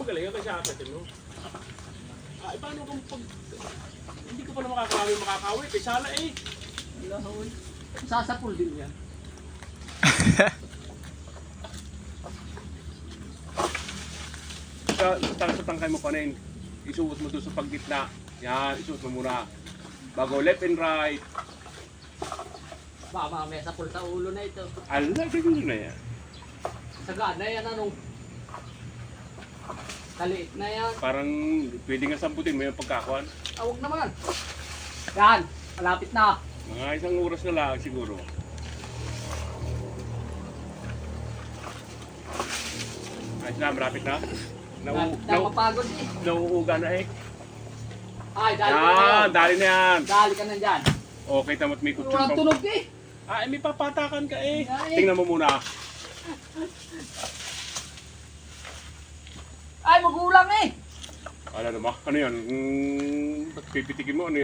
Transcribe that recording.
magaling kasi apatin mo. Paano kung pag... Hindi ko pa na makakawit. Sala eh. Lahoy. Sasapul din yan. Sa tangkay mo pa rin. Isuot mo doon sa paggitna. Yan, isuot mo muna. Bago left and right. Baka mamaya sapul sa ulo na ito. Alam na, siguro na yan. Sagana yan anong. Kaliit na yan. Parang pwede nga samputin mo yung pagkakuan. Huwag naman. Yan. Malapit na. Mga 1 oras na lang siguro. Ayos na, malapit na. Napapagod eh. Nauuga na eh. Ay, dali ka na yan. Dali na yan. Dali ka na dyan. Okay, tamot may kutsyon Walang pa. tunog eh. May papatakan ka eh. Ay. Tingnan mo muna. Ay, magulang eh. Ano naman? Ano yan? Pipitikin mo ano